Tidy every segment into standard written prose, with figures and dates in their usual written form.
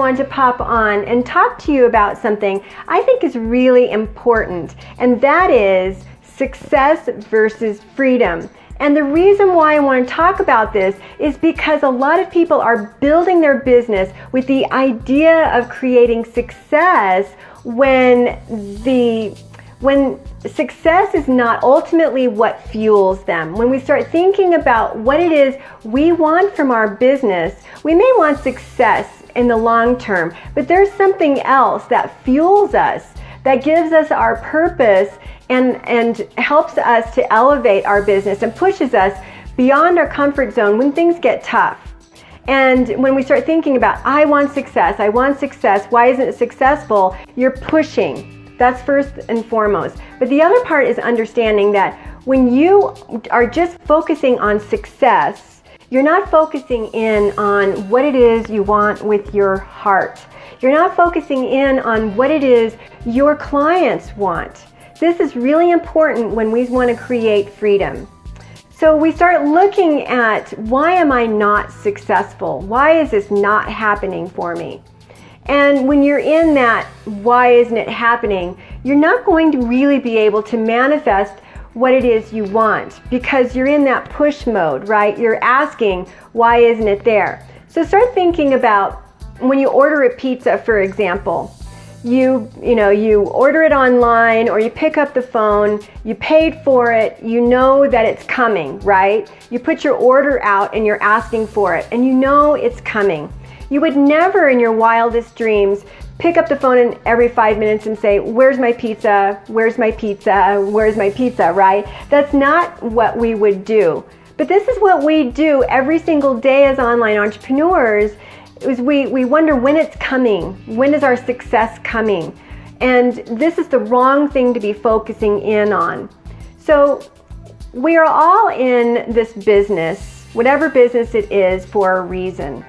wanted to pop on and talk to you about something I think is really important, and that is success versus freedom. And the reason why I want to talk about this is because a lot of people are building their business with the idea of creating success when success is not ultimately what fuels them. When we start thinking about what it is we want from our business, we may want success in the long term, but there's something else that fuels us, that gives us our purpose and helps us to elevate our business and pushes us beyond our comfort zone when things get tough. And when we start thinking about, I want success, why isn't it successful? You're pushing. That's first and foremost. But the other part is understanding that when you are just focusing on success, you're not focusing in on what it is you want with your heart. You're not focusing in on what it is your clients want. This is really important when we want to create freedom. So we start looking at, why am I not successful? Why is this not happening for me? And when you're in that, why isn't it happening, you're not going to really be able to manifest what it is you want, because you're in that push mode, right? You're asking, why isn't it there? So start thinking about when you order a pizza, for example. You order it online, or you pick up the phone, you paid for it, you know that it's coming, right? You put your order out and you're asking for it, and you know it's coming. You would never in your wildest dreams pick up the phone and every 5 minutes and say, where's my pizza? Where's my pizza? Where's my pizza, right? That's not what we would do. But this is what we do every single day as online entrepreneurs, is we wonder when it's coming. When is our success coming? And this is the wrong thing to be focusing in on. So we are all in this business, whatever business it is, for a reason.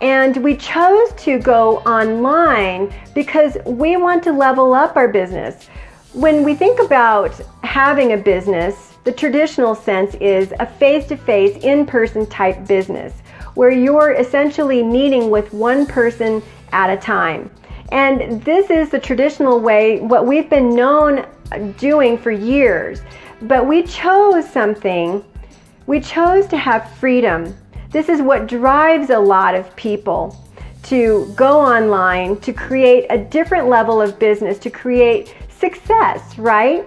And we chose to go online because we want to level up our business. When we think about having a business, the traditional sense is a face-to-face, in-person type business, where you're essentially meeting with one person at a time. And this is the traditional way, what we've been known doing for years. But we chose something. We chose to have freedom. This is what drives a lot of people to go online, to create a different level of business, to create success, right?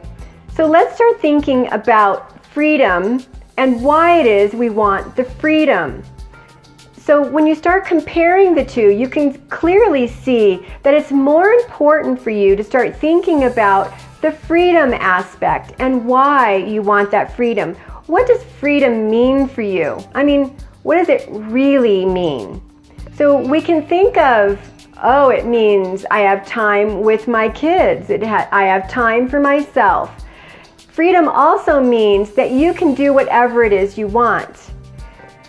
So let's start thinking about freedom and why it is we want the freedom. So when you start comparing the two, you can clearly see that it's more important for you to start thinking about the freedom aspect and why you want that freedom. What does freedom mean for you? I mean, what does it really mean? So we can think of, oh, it means I have time with my kids. I have time for myself. Freedom also means that you can do whatever it is you want.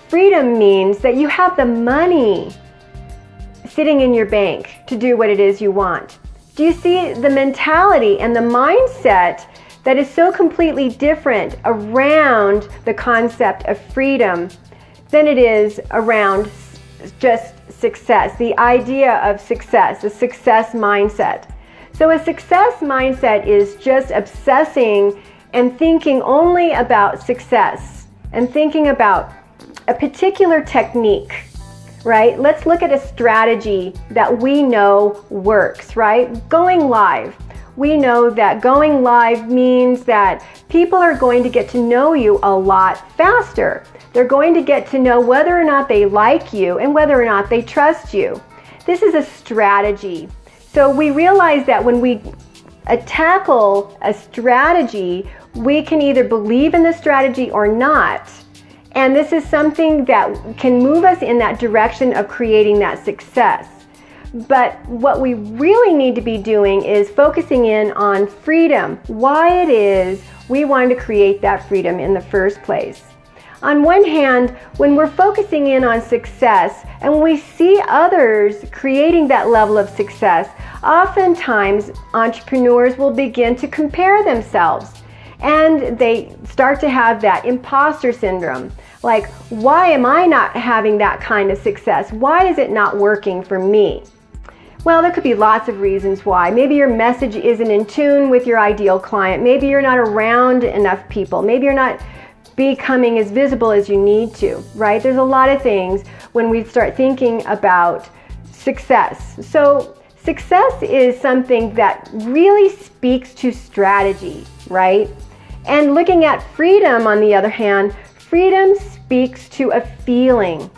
Freedom means that you have the money sitting in your bank to do what it is you want. Do you see the mentality and the mindset that is so completely different around the concept of freedom than it is around just success, the idea of success, the success mindset. So a success mindset is just obsessing and thinking only about success and thinking about a particular technique, right? Let's look at a strategy that we know works, right? Going live. We know that going live means that people are going to get to know you a lot faster. They're going to get to know whether or not they like you and whether or not they trust you. This is a strategy. So we realize that when we tackle a strategy, we can either believe in the strategy or not. And this is something that can move us in that direction of creating that success. But what we really need to be doing is focusing in on freedom, why it is we want to create that freedom in the first place. On one hand, when we're focusing in on success and when we see others creating that level of success, oftentimes entrepreneurs will begin to compare themselves and they start to have that imposter syndrome. Like, why am I not having that kind of success? Why is it not working for me? Well, there could be lots of reasons why. Maybe your message isn't in tune with your ideal client. Maybe you're not around enough people. Maybe you're not becoming as visible as you need to, right? There's a lot of things when we start thinking about success. So success is something that really speaks to strategy, right? And looking at freedom, on the other hand, freedom speaks to a feeling.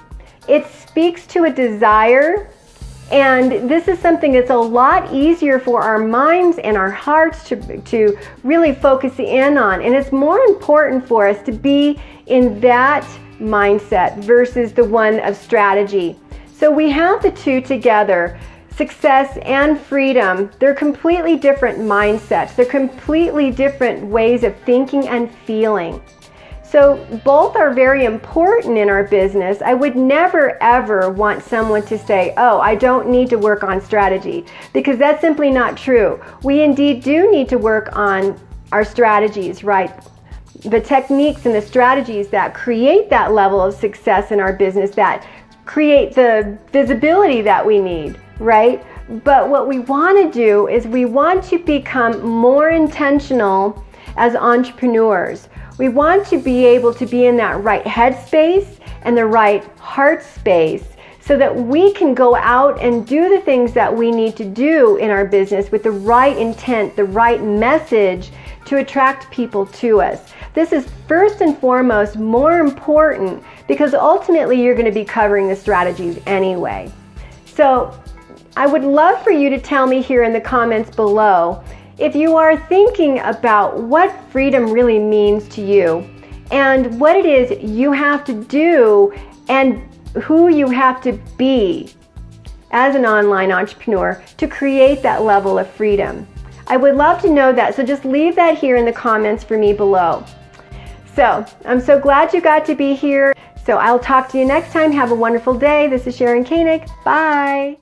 It speaks to a desire. And this is something that's a lot easier for our minds and our hearts to really focus in on. And it's more important for us to be in that mindset versus the one of strategy. So we have the two together, success and freedom. They're completely different mindsets. They're completely different ways of thinking and feeling. So both are very important in our business. I would never ever want someone to say, oh, I don't need to work on strategy, because that's simply not true. We indeed do need to work on our strategies, right? The techniques and the strategies that create that level of success in our business, that create the visibility that we need, right? But what we want to do is we want to become more intentional as entrepreneurs. We want to be able to be in that right headspace and the right heart space so that we can go out and do the things that we need to do in our business with the right intent, the right message to attract people to us. This is first and foremost more important because ultimately you're going to be covering the strategies anyway. So I would love for you to tell me here in the comments below if you are thinking about what freedom really means to you and what it is you have to do and who you have to be as an online entrepreneur to create that level of freedom. I would love to know that, so just leave that here in the comments for me below. So I'm so glad you got to be here. So I'll talk to you next time. Have a wonderful day. This is Sharon Koenig. Bye.